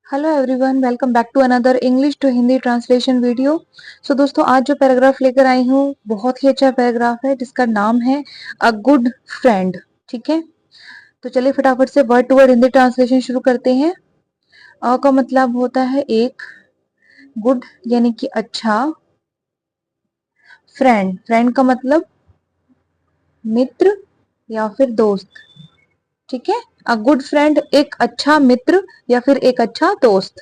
Hello everyone, welcome back to another English to Hindi translation video. So दोस्तों, आज जो paragraph लेकर आई हूँ बहुत ही अच्छा पैराग्राफ है जिसका नाम है अ गुड फ्रेंड। ठीक है, तो चलिए फटाफट से word to word Hindi translation शुरू करते हैं। अ का मतलब होता है एक, गुड यानी कि अच्छा, फ्रेंड फ्रेंड का मतलब मित्र या फिर दोस्त। ठीक है, अ गुड फ्रेंड एक अच्छा मित्र या फिर एक अच्छा दोस्त।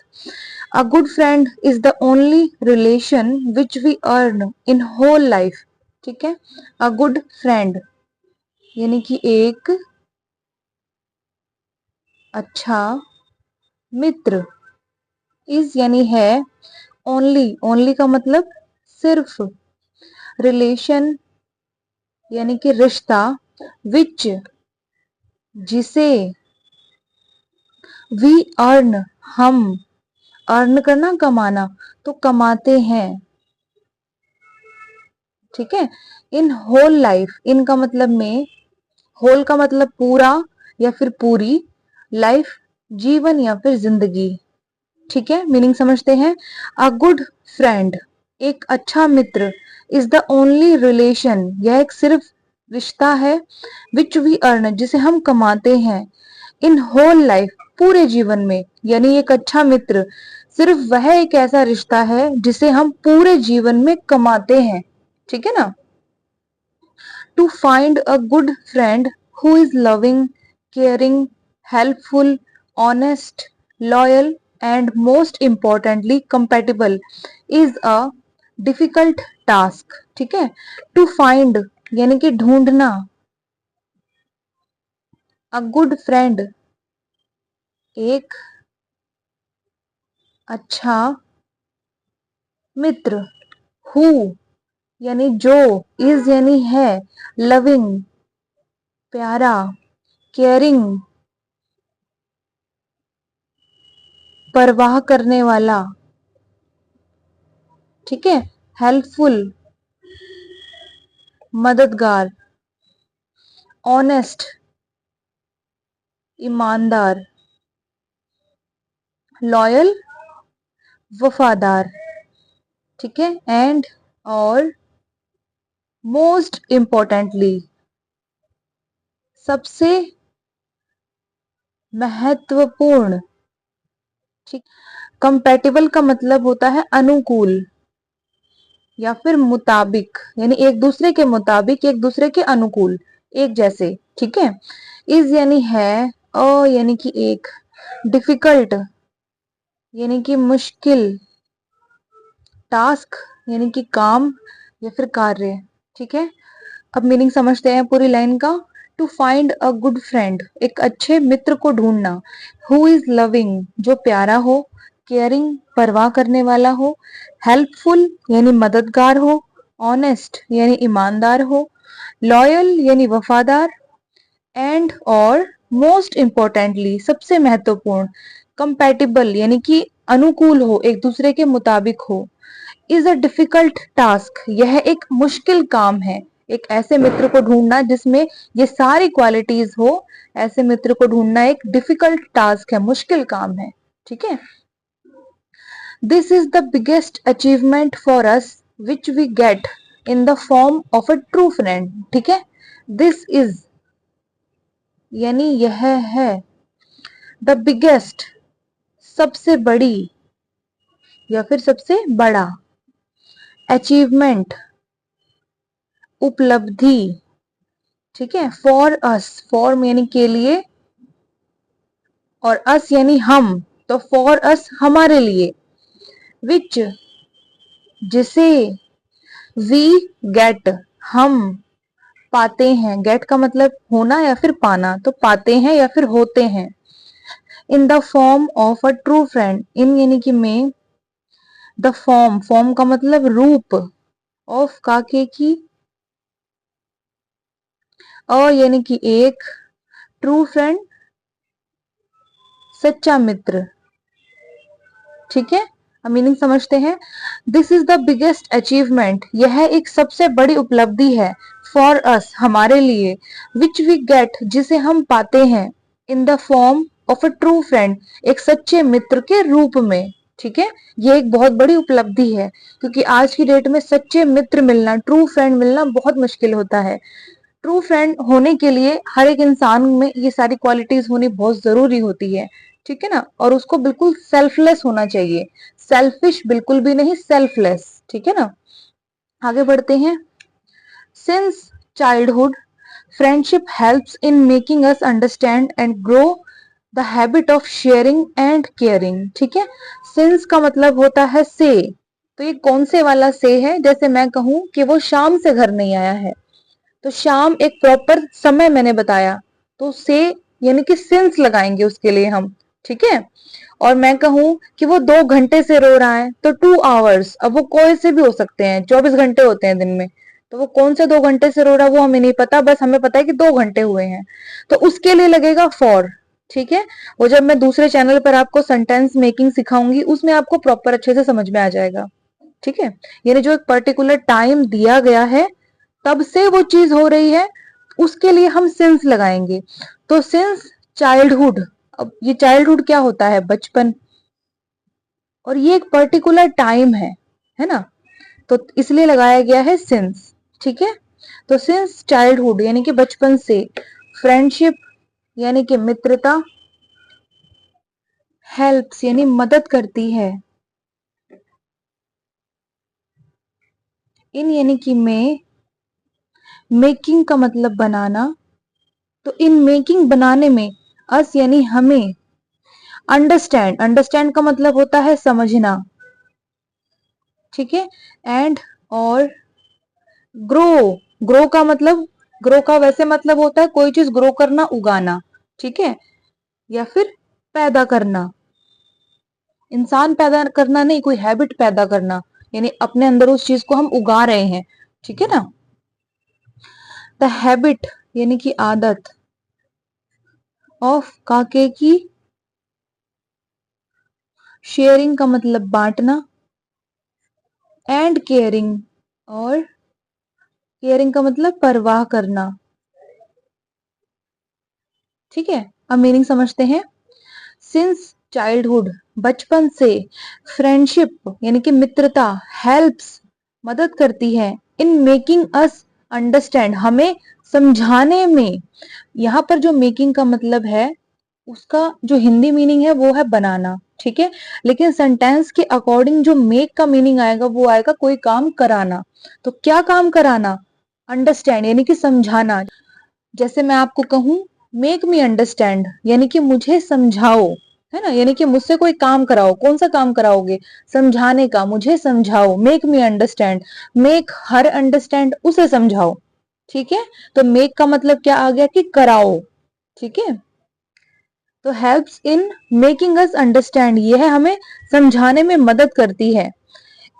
A good friend is the only relation which we earn in whole life. ठीक है, a good friend यानी कि एक अच्छा मित्र, is यानी है, only का मतलब सिर्फ, relation यानी कि रिश्ता, which जिसे, we earn हम, earn करना कमाना, तो कमाते हैं। ठीक है, इन होल लाइफ, इन का मतलब में, होल का मतलब पूरा या फिर पूरी, लाइफ जीवन या फिर जिंदगी। ठीक है, मीनिंग समझते हैं। अ गुड फ्रेंड एक अच्छा मित्र, इज द ओनली रिलेशन यह एक सिर्फ रिश्ता है, विच वी अर्न जिसे हम कमाते हैं, इन होल लाइफ पूरे जीवन में, यानी एक अच्छा मित्र सिर्फ वह एक ऐसा रिश्ता है जिसे हम पूरे जीवन में कमाते हैं। ठीक है ना। To find a good friend who is loving, caring, helpful, honest, loyal, and most importantly compatible is a difficult task. ठीक है, to find यानी कि ढूंढना, a good friend एक अच्छा मित्र, who यानी जो, is यानी है, loving प्यारा, caring परवाह करने वाला, ठीक है, हेल्पफुल मददगार, ऑनेस्ट ईमानदार, लॉयल वफादार। ठीक है, एंड और मोस्ट इम्पोर्टेंटली सबसे महत्वपूर्ण। ठीक, कंपैटिबल का मतलब होता है अनुकूल या फिर मुताबिक, यानी एक दूसरे के मुताबिक, एक दूसरे के अनुकूल, एक जैसे। ठीक है, इज यानी है, अ यानी कि एक, डिफिकल्ट यानी कि मुश्किल, टास्क यानी कि काम या फिर कार्य। ठीक है, अब मीनिंग समझते हैं पूरी लाइन का। To find a good friend एक अच्छे मित्र को ढूंढना, हु इज लविंग जो प्यारा हो, केयरिंग परवाह करने वाला हो, हेल्पफुल यानी मददगार हो, ऑनेस्ट यानी ईमानदार हो, लॉयल यानी वफादार, एंड और मोस्ट इम्पोर्टेंटली सबसे महत्वपूर्ण, कंपैटिबल यानी कि अनुकूल हो, एक दूसरे के मुताबिक हो, इज अ डिफिकल्ट टास्क यह एक मुश्किल काम है। एक ऐसे मित्र को ढूंढना जिसमें ये सारी क्वालिटीज हो, ऐसे मित्र को ढूंढना एक डिफिकल्ट टास्क है, मुश्किल काम है। ठीक है, this is the biggest achievement for us which we get in the form of a true friend. ठीक है, दिस इज यानी यह है, द बिगेस्ट सबसे बड़ी या फिर सबसे बड़ा, अचीवमेंट उपलब्धि। ठीक है, फॉर अस, फॉर यानी के लिए, और अस यानी हम, तो फॉर अस हमारे लिए, विच जिसे, वी गेट हम पाते हैं, गेट का मतलब होना या फिर पाना, तो पाते हैं या फिर होते हैं, in the form of a true friend, in यानी कि में, द फॉर्म, फॉर्म का मतलब रूप, ऑफ काके की, अ यानी कि एक, ट्रू फ्रेंड सच्चा मित्र। ठीक है, अब मीनिंग समझते हैं। This is the biggest achievement यह एक सबसे बड़ी उपलब्धि है, फॉर अस हमारे लिए, विच वी गेट जिसे हम पाते हैं, in the form of a true friend, एक सच्चे मित्र के रूप में। ठीक है, ये एक बहुत बड़ी उपलब्धि है, क्योंकि आज की डेट में सच्चे मित्र मिलना, ट्रू फ्रेंड मिलना बहुत मुश्किल होता है। ट्रू फ्रेंड होने के लिए हर एक इंसान में ये सारी क्वालिटीज होनी बहुत जरूरी होती है। ठीक है ना, और उसको बिल्कुल सेल्फलेस होना चाहिए, सेल्फिश बिल्कुल भी नहीं, सेल्फलेस। ठीक है ना, आगे बढ़ते हैं। Since childhood, friendship helps in making us understand and grow the habit of sharing and caring. ठीक है, सिंस का मतलब होता है से, तो ये कौन से वाला से है? जैसे मैं कहूं कि वो शाम से घर नहीं आया है, तो शाम एक प्रॉपर समय मैंने बताया, तो से यानी कि सिंस लगाएंगे उसके लिए हम। ठीक है, और मैं कहूं कि वो 2 घंटे से रो रहा है, तो 2 आवर्स, अब वो कोई से भी हो सकते हैं, 24 घंटे होते हैं दिन में, तो वो कौन से 2 घंटे से रो रहा है वो हमें नहीं पता, बस हमें पता है कि 2 घंटे हुए हैं, तो उसके लिए लगेगा फॉर। ठीक है, वो जब मैं दूसरे चैनल पर आपको सेंटेंस मेकिंग सिखाऊंगी उसमें आपको प्रॉपर अच्छे से समझ में आ जाएगा। ठीक है, यानी जो एक पर्टिकुलर टाइम दिया गया है तब से वो चीज हो रही है, उसके लिए हम सिंस लगाएंगे। तो सिंस चाइल्डहुड, अब ये चाइल्डहुड क्या होता है? बचपन, और ये एक पर्टिकुलर टाइम है ना, तो इसलिए लगाया गया है सिंस। ठीक है, तो सिंस चाइल्डहुड यानी कि बचपन से, फ्रेंडशिप यानी कि मित्रता, हेल्प्स यानी मदद करती है, इन यानी कि में, मेकिंग का मतलब बनाना, तो इन मेकिंग बनाने में, अस यानी हमें, अंडरस्टैंड, अंडरस्टैंड का मतलब होता है समझना। ठीक है, एंड और ग्रो, ग्रो का मतलब, ग्रो का वैसे मतलब होता है कोई चीज ग्रो करना, उगाना। ठीक है, या फिर पैदा करना, इंसान पैदा करना नहीं, कोई हैबिट पैदा करना, यानी अपने अंदर उस चीज को हम उगा रहे हैं। ठीक है ना, द हैबिट यानी कि आदत, ऑफ काके की, शेयरिंग का मतलब बांटना, एंड केयरिंग, और केयरिंग का मतलब परवाह करना। ठीक है, अब मीनिंग समझते हैं। सिंस चाइल्डहुड, बचपन से, फ्रेंडशिप यानी कि मित्रता, हेल्प्स मदद करती है, इन मेकिंग अस अंडरस्टैंड हमें समझाने में। यहां पर जो मेकिंग का मतलब है उसका जो हिंदी मीनिंग है वो है बनाना। ठीक है, लेकिन सेंटेंस के अकॉर्डिंग जो मेक का मीनिंग आएगा वो आएगा कोई काम कराना। तो क्या काम कराना? अंडरस्टैंड यानी कि समझाना। जैसे मैं आपको कहूं मेक मी अंडरस्टैंड, यानी कि मुझे समझाओ, है ना, यानी कि मुझसे कोई काम कराओ, कौन सा काम कराओगे? समझाने का, मुझे समझाओ, make me understand, make her understand, उसे समझाओ। ठीक है, तो मेक का मतलब क्या आ गया कि कराओ। ठीक है, तो helps in making us understand, ये है हमें समझाने में मदद करती है,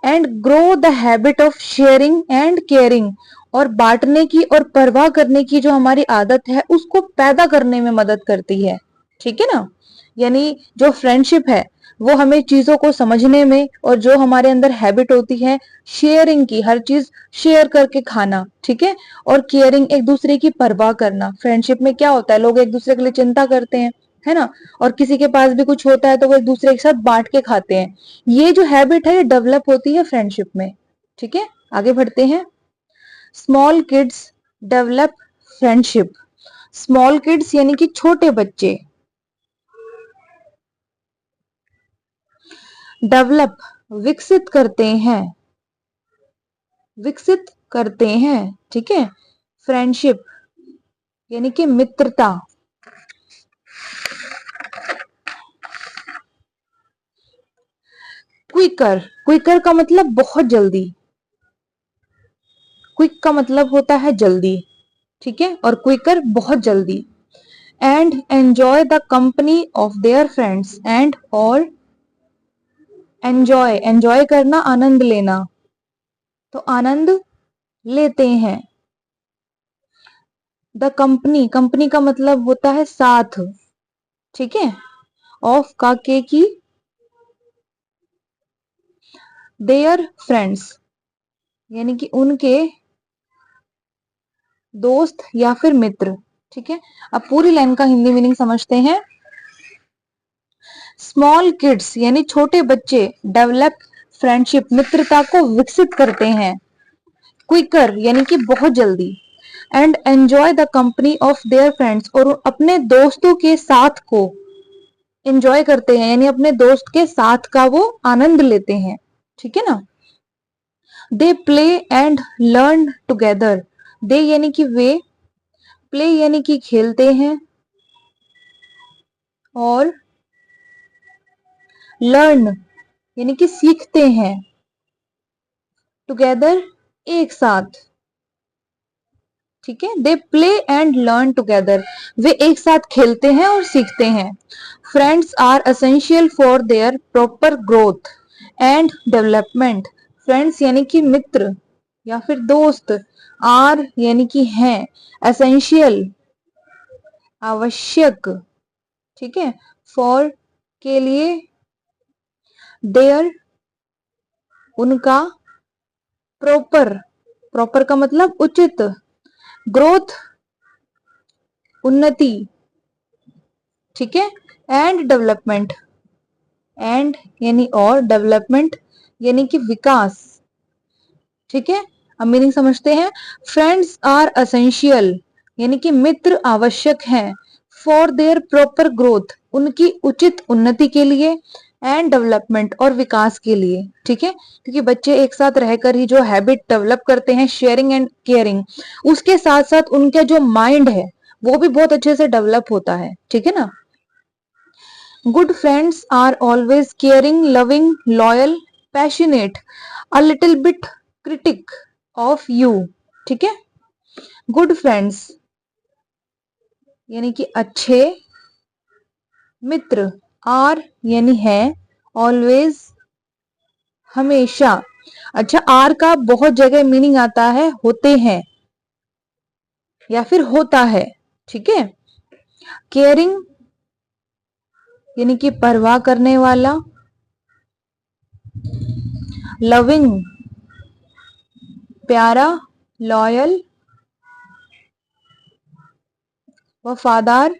and grow the habit of sharing and caring, और बांटने की और परवाह करने की जो हमारी आदत है उसको पैदा करने में मदद करती है। ठीक है ना, यानी जो फ्रेंडशिप है वो हमें चीजों को समझने में, और जो हमारे अंदर हैबिट होती है शेयरिंग की, हर चीज शेयर करके खाना। ठीक है, और केयरिंग एक दूसरे की परवाह करना। फ्रेंडशिप में क्या होता है, लोग एक दूसरे के लिए चिंता करते हैं, है ना, और किसी के पास भी कुछ होता है तो वो एक दूसरे के साथ बांट के खाते हैं। ये जो हैबिट है ये डेवलप होती है फ्रेंडशिप में। ठीक है, आगे बढ़ते हैं। Small kids develop friendship, small kids यानी कि छोटे बच्चे, डेवलप विकसित करते हैं, विकसित करते हैं। ठीक है, फ्रेंडशिप यानी कि मित्रता, क्विकर, क्विकर का मतलब बहुत जल्दी, क्विक का मतलब होता है जल्दी। ठीक है, और क्विकर बहुत जल्दी, and enjoy the company of their friends, and और एंजॉय, एंजॉय करना, आनंद लेना, तो आनंद लेते हैं। द कंपनी, कंपनी का मतलब होता है साथ। ठीक है, ऑफ काके की, देयर फ्रेंड्स यानी कि उनके दोस्त या फिर मित्र। ठीक है, अब पूरी लाइन का हिंदी मीनिंग समझते हैं। स्मॉल किड्स यानी छोटे बच्चे डेवलप फ्रेंडशिप मित्रता को विकसित करते हैं क्विकर यानी कि बहुत जल्दी and enjoy the company of their friends और अपने दोस्तों के साथ को एंजॉय करते हैं यानी अपने दोस्त के साथ का वो आनंद लेते हैं। ठीक है ना। They play and learn together. They यानी कि वे, प्ले यानी कि खेलते हैं और लर्न यानी कि सीखते हैं टुगेदर एक साथ। ठीक है। They play and learn together. वे एक साथ खेलते हैं और सीखते हैं। Friends are essential for their proper growth and development. Friends यानी कि मित्र या फिर दोस्त, आर यानी कि हैं, एसेंशियल आवश्यक, ठीक है, फॉर के लिए, देयर उनका, प्रॉपर, प्रॉपर का मतलब उचित, ग्रोथ उन्नति, ठीक है, एंड डेवलपमेंट, एंड यानी और, डेवलपमेंट यानी कि विकास। ठीक है। अब मीनिंग समझते हैं। फ्रेंड्स आर एसेंशियल यानी कि मित्र आवश्यक हैं, फॉर देयर प्रॉपर ग्रोथ उनकी उचित उन्नति के लिए, एंड डेवलपमेंट और विकास के लिए। ठीक है। क्योंकि बच्चे एक साथ रहकर ही जो हैबिट डेवलप करते हैं शेयरिंग एंड केयरिंग, उसके साथ साथ उनका जो माइंड है वो भी बहुत अच्छे से डेवलप होता है। ठीक है ना। Good friends are always caring, loving, loyal, passionate, a little bit critic of you. ठीक है। गुड फ्रेंड्स यानी कि अच्छे मित्र, आर यानी है, ऑलवेज हमेशा। अच्छा, आर का बहुत जगह मीनिंग आता है होते हैं या फिर होता है। ठीक है। केयरिंग यानी कि परवाह करने वाला, लविंग प्यारा, लॉयल वफादार,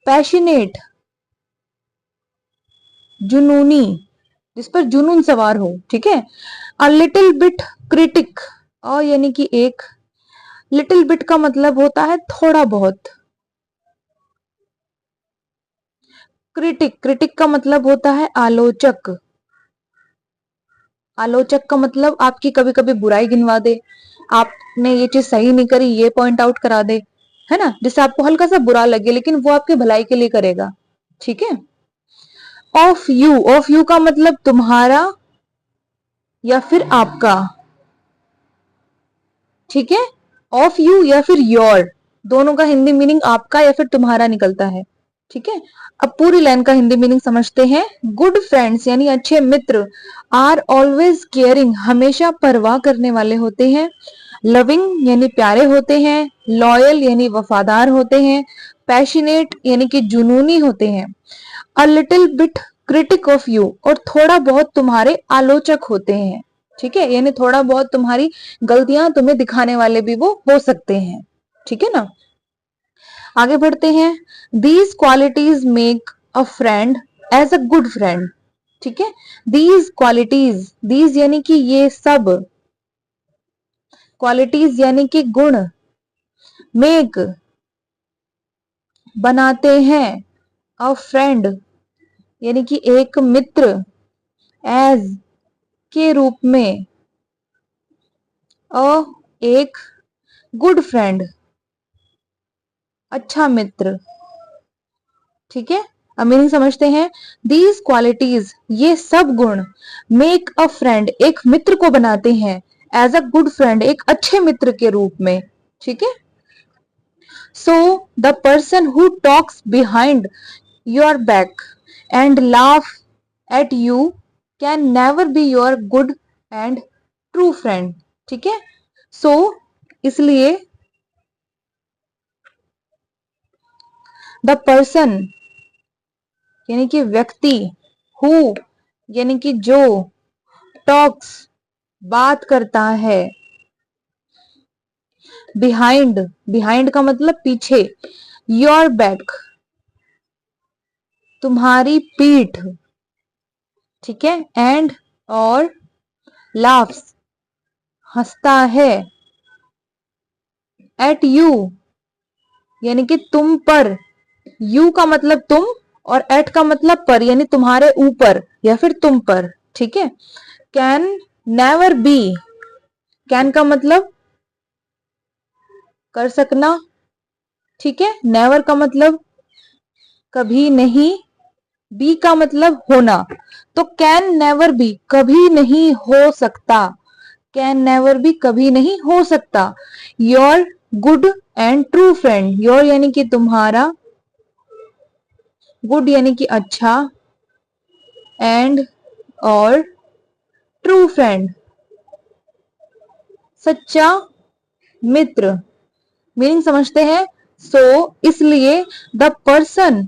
पैशनेट जुनूनी, जिस पर जुनून सवार हो। ठीक है। अ लिटिल बिट क्रिटिक, अ यानी कि एक, लिटिल बिट का मतलब होता है थोड़ा बहुत, क्रिटिक, क्रिटिक का मतलब होता है आलोचक, आलोचक का मतलब आपकी कभी कभी बुराई गिनवा दे, आपने ये चीज सही नहीं करी ये पॉइंट आउट करा दे, है ना, जिससे आपको हल्का सा बुरा लगे लेकिन वो आपके भलाई के लिए करेगा। ठीक है। ऑफ यू, ऑफ यू का मतलब तुम्हारा या फिर आपका। ठीक है। ऑफ यू या फिर योर, दोनों का हिंदी मीनिंग आपका या फिर तुम्हारा निकलता है। ठीक है। अब पूरी लाइन का हिंदी मीनिंग समझते हैं। गुड फ्रेंड्स यानी अच्छे मित्र, आर ऑलवेज केयरिंग हमेशा परवाह करने वाले होते हैं, लविंग यानी प्यारे होते हैं, लॉयल यानी वफादार होते हैं, पैशनेट यानी कि जुनूनी होते हैं, अ little bit critic of you और थोड़ा बहुत तुम्हारे आलोचक होते हैं। ठीक है। यानी थोड़ा बहुत तुम्हारी गलतियां तुम्हें दिखाने वाले भी वो हो सकते हैं। ठीक है ना। आगे बढ़ते हैं। These qualities make a friend as a good friend. ठीक है। दीज क्वालिटीज, दीज यानी कि ये सब, क्वालिटीज यानी कि गुण, मेक बनाते हैं, अ फ्रेंड यानी कि एक मित्र, एज के रूप में, अ एक, गुड फ्रेंड अच्छा मित्र। ठीक है। अब मीनिंग समझते हैं। दीज क्वालिटीज ये सब गुण, मेक अ फ्रेंड एक मित्र को बनाते हैं, एज अ गुड फ्रेंड एक अच्छे मित्र के रूप में। ठीक है। So the person who talks behind your back and laugh at you can never be your good and true friend. ठीक है। सो इसलिए द पर्सन यानी कि व्यक्ति, हु यानी कि जो, टॉक्स बात करता है, बिहाइंड, बिहाइंड का मतलब पीछे, योर बैक तुम्हारी पीठ, ठीक है, एंड और लाफ्स हंसता है, एट यू यानी कि तुम पर, यू का मतलब तुम और एट का मतलब पर यानी तुम्हारे ऊपर या फिर तुम पर, ठीक है। कैन नेवर बी, कैन का मतलब कर सकना, ठीक है। नेवर का मतलब कभी नहीं, बी का मतलब होना, तो कैन नेवर बी कभी नहीं हो सकता, कैन नेवर बी कभी नहीं हो सकता। Your good and true friend, your यानी कि तुम्हारा, गुड यानी कि अच्छा, एंड और ट्रू फ्रेंड सच्चा मित्र, मीनिंग समझते हैं। इसलिए द पर्सन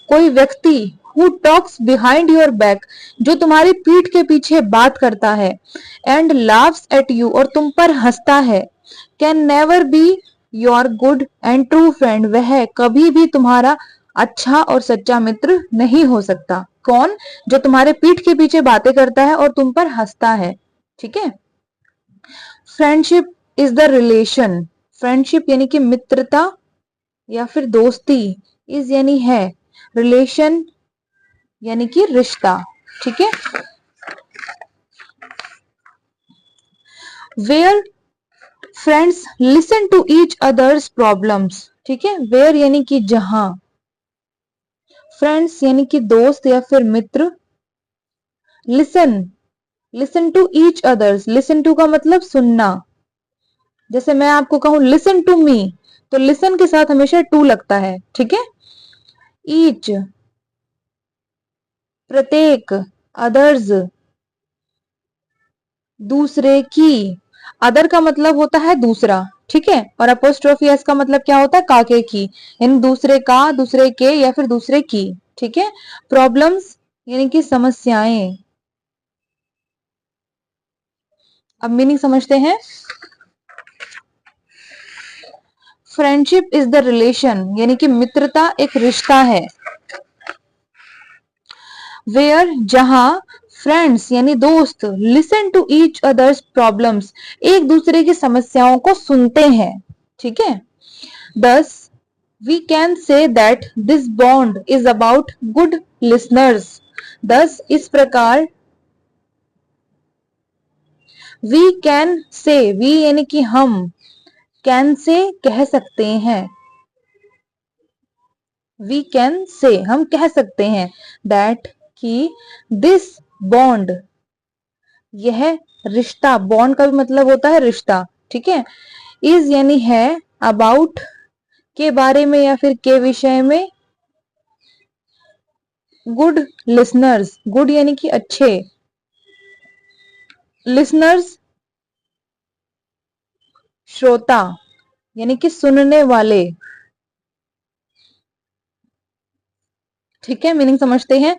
कोई व्यक्ति who talks behind your back जो तुम्हारी पीठ के पीछे बात करता है, एंड लाफ्स एट यू और तुम पर हंसता है, can never be your good and true friend वह कभी भी तुम्हारा अच्छा और सच्चा मित्र नहीं हो सकता। कौन? जो तुम्हारे पीठ के पीछे बातें करता है और तुम पर हंसता है, ठीक है। Friendship is the relation, friendship यानी कि मित्रता या फिर दोस्ती, इज यानी है, रिलेशन यानी कि रिश्ता, ठीक है। Where friends listen to each others problems, ठीक है। वेयर यानी कि जहां, फ्रेंड्स यानी कि दोस्त या फिर मित्र, listen, listen to each others, listen to का मतलब सुनना, जैसे मैं आपको कहूं लिसन टू मी, तो लिसन के साथ हमेशा टू लगता है, ठीक है। ईच प्रत्येक, अदर्स दूसरे की, अदर का मतलब होता है दूसरा, ठीक है, और अपोस्ट्रोफी एस का मतलब क्या होता है? काके की, यानी दूसरे का, दूसरे के या फिर दूसरे की, ठीक है। प्रॉब्लम्स यानी कि समस्याएं, अब मीनिंग समझते हैं। फ्रेंडशिप इज द रिलेशन यानी कि मित्रता एक रिश्ता है, वेयर जहां फ्रेंड्स यानी दोस्त listen to each others problems एक दूसरे की समस्याओं को सुनते हैं, ठीक है। Thus we can say that this bond is about good listeners, thus इस प्रकार वी कैन से, वी यानी कि हम, कैन से कह सकते हैं, वी कैन से हम कह सकते हैं, दैट कि दिस बॉन्ड यह रिश्ता, बॉन्ड का भी मतलब होता है रिश्ता, ठीक है। इज यानी है, अबाउट के बारे में या फिर के विषय में, गुड लिसनर्स, गुड यानी कि अच्छे, लिसनर्स श्रोता यानी कि सुनने वाले, ठीक है। मीनिंग समझते हैं।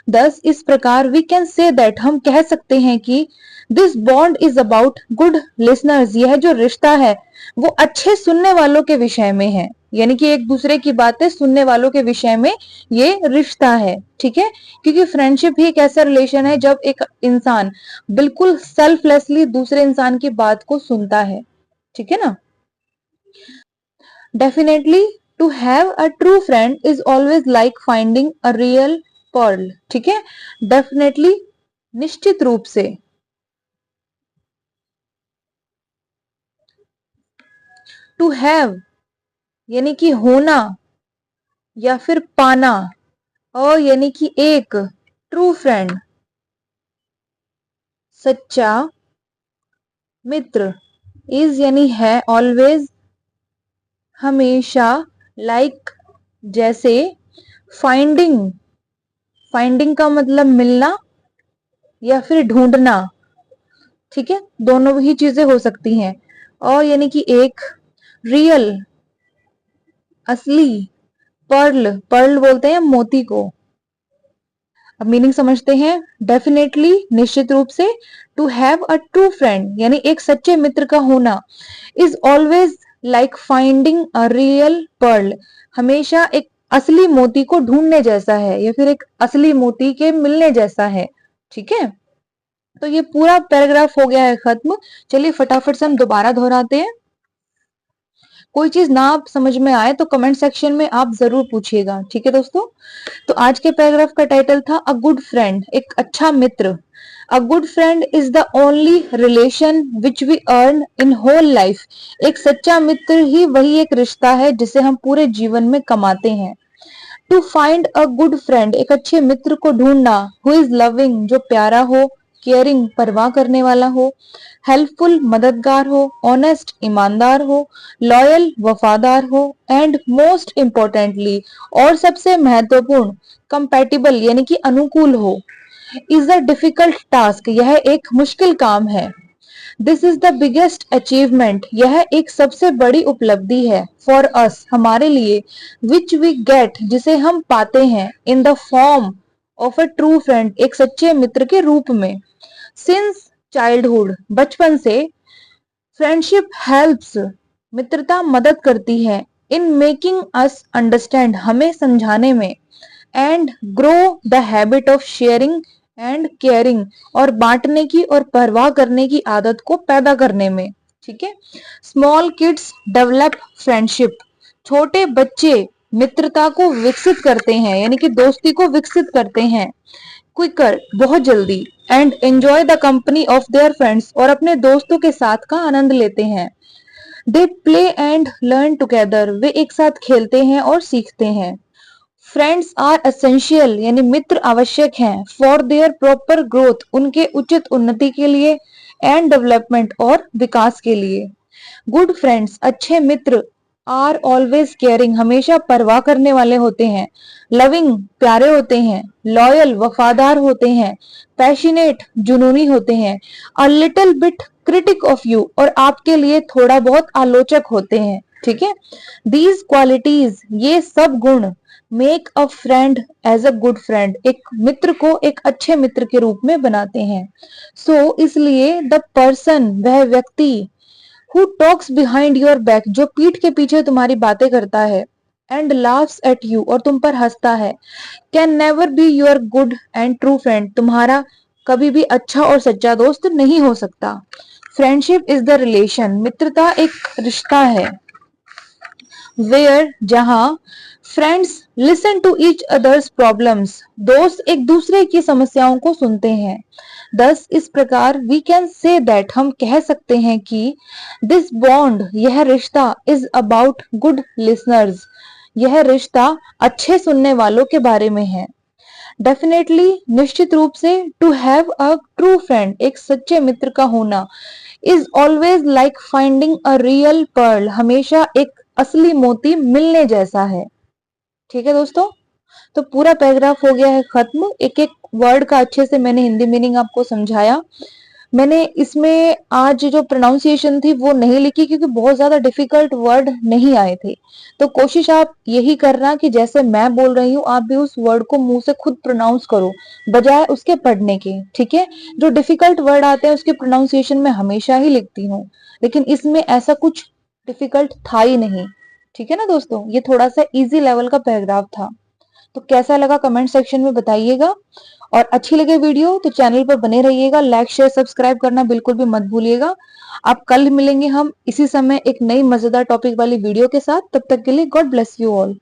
दस इस प्रकार वी कैन से दैट हम कह सकते हैं कि this bond is about good listeners यह जो रिश्ता है वो अच्छे सुनने वालों के विषय में है, यानी कि एक दूसरे की बातें सुनने वालों के विषय में ये रिश्ता है, ठीक है। क्योंकि फ्रेंडशिप भी एक ऐसा रिलेशन है जब एक इंसान बिल्कुल सेल्फलेसली दूसरे इंसान की बात को सुनता है, ठीक है ना। Definitely to have a true friend is always like finding a real pearl, ठीक है। डेफिनेटली निश्चित रूप से, टू हैव यानी कि होना या फिर पाना, और यानी कि एक, ट्रू फ्रेंड सच्चा मित्र, इज यानी है, ऑलवेज हमेशा, लाइक जैसे, फाइंडिंग, फाइंडिंग का मतलब मिलना या फिर ढूंढना, ठीक है, दोनों ही चीजें हो सकती हैं। और यानी कि एक, रियल असली, पर्ल, पर्ल बोलते हैं मोती को। अब मीनिंग समझते हैं। डेफिनेटली निश्चित रूप से, to have a true friend यानी एक सच्चे मित्र का होना, is always like finding a real pearl हमेशा एक असली मोती को ढूंढने जैसा है या फिर एक असली मोती के मिलने जैसा है, ठीक है, तो ये पूरा पैराग्राफ हो गया है खत्म। चलिए फटाफट से हम दोबारा दोहराते हैं। कोई चीज ना आप समझ में आए तो कमेंट सेक्शन में आप जरूर पूछिएगा, ठीक है दोस्तों। तो आज के पैराग्राफ का टाइटल था अ गुड फ्रेंड, एक अच्छा मित्र। A good friend is the only relation which we earn in whole life. एक सच्चा मित्र ही वही एक रिश्ता है जिसे हम पूरे जीवन में कमाते हैं। To find a good friend, एक अच्छे मित्र को ढूंढना, हु इज लविंग, जो प्यारा हो, केयरिंग, परवाह करने वाला हो, हेल्पफुल, मददगार हो, ऑनेस्ट, ईमानदार हो, लॉयल, वफादार हो, एंड मोस्ट इम्पोर्टेंटली, और सबसे महत्वपूर्ण, कंपैटिबल यानी कि अनुकूल हो। इज अ डिफिकल्ट टास्क, यह एक मुश्किल काम है। This is the biggest achievement, यह एक सबसे बड़ी उपलब्धि है। फॉर अस, हमारे लिए, विच वी गेट, जिसे हम पाते हैं, in the form of a true friend, एक सच्चे मित्र के रूप में। सिंस चाइल्डहुड, बचपन से, फ्रेंडशिप हेल्प्स, मित्रता मदद करती है, इन मेकिंग अस अंडरस्टैंड, हमें समझाने में, and grow the habit of sharing and caring, और बांटने की और परवाह करने की आदत को पैदा करने में। ठीक है। स्मॉल किड्स डेवलप फ्रेंडशिप, छोटे बच्चे मित्रता को विकसित करते हैं, यानी कि दोस्ती को विकसित करते हैं। क्विकर, बहुत जल्दी, and enjoy the company of their friends, और अपने दोस्तों के साथ का आनंद लेते हैं। They play and learn together, वे एक साथ खेलते हैं और सीखते हैं। फ्रेंड्स आर एसेंशियल, यानी मित्र आवश्यक हैं, फॉर देयर प्रॉपर ग्रोथ, उनके उचित उन्नति के लिए, एंड डेवलपमेंट, और विकास के लिए। गुड फ्रेंड्स, अच्छे मित्र, आर ऑलवेज केयरिंग, हमेशा परवाह करने वाले होते हैं, लविंग, प्यारे होते हैं, लॉयल, वफादार होते हैं, पैशनेट, जुनूनी होते हैं, अ little bit critic of you, और आपके लिए थोड़ा बहुत आलोचक होते हैं। ठीक है। दीज क्वालिटीज, ये सब गुण, make a friend as a good friend, एक मित्र को एक अच्छे मित्र के रूप में बनाते हैं। सो इसलिए द पर्सन, वह व्यक्ति, who talks behind your back, जो पीठ के पीछे तुम्हारी बातें करता है, एंड लाफ्स एट यू, और तुम पर हंसता है, can never be your good and true friend, तुम्हारा कभी भी अच्छा और सच्चा दोस्त नहीं हो सकता। फ्रेंडशिप इज द रिलेशन, मित्रता एक रिश्ता है, वेयर, जहां, friends listen to each others problems, दोस्त एक दूसरे की समस्याओं को सुनते हैं। दस, इस प्रकार, वी कैन से दैट, हम कह सकते हैं कि, दिस बॉन्ड, यह रिश्ता, इज अबाउट गुड लिसनर्स, यह रिश्ता अच्छे सुनने वालों के बारे में है। डेफिनेटली, निश्चित रूप से, to have a true friend, एक सच्चे मित्र का होना, is always like finding a real pearl, हमेशा एक असली मोती मिलने जैसा है। ठीक है दोस्तों, तो पूरा पैराग्राफ हो गया है खत्म। एक एक वर्ड का अच्छे से मैंने हिंदी मीनिंग आपको समझाया। मैंने इसमें आज जो प्रोनाउंसिएशन थी वो नहीं लिखी क्योंकि बहुत ज्यादा डिफिकल्ट वर्ड नहीं आए थे। तो कोशिश आप यही करना कि जैसे मैं बोल रही हूँ आप भी उस वर्ड को मुंह से खुद प्रोनाउंस करो बजाय उसके पढ़ने के। ठीक है। जो डिफिकल्ट वर्ड आते हैं उसके प्रोनाउंसिएशन मैं हमेशा ही लिखती हूँ, लेकिन इसमें ऐसा कुछ डिफिकल्ट था ही नहीं। ठीक है ना दोस्तों, ये थोड़ा सा इजी लेवल का पैराग्राफ था। तो कैसा लगा कमेंट सेक्शन में बताइएगा, और अच्छी लगे वीडियो तो चैनल पर बने रहिएगा, लाइक शेयर सब्सक्राइब करना बिल्कुल भी मत भूलिएगा। आप कल मिलेंगे हम इसी समय एक नई मजेदार टॉपिक वाली वीडियो के साथ। तब तक के लिए गॉड ब्लेस यू ऑल।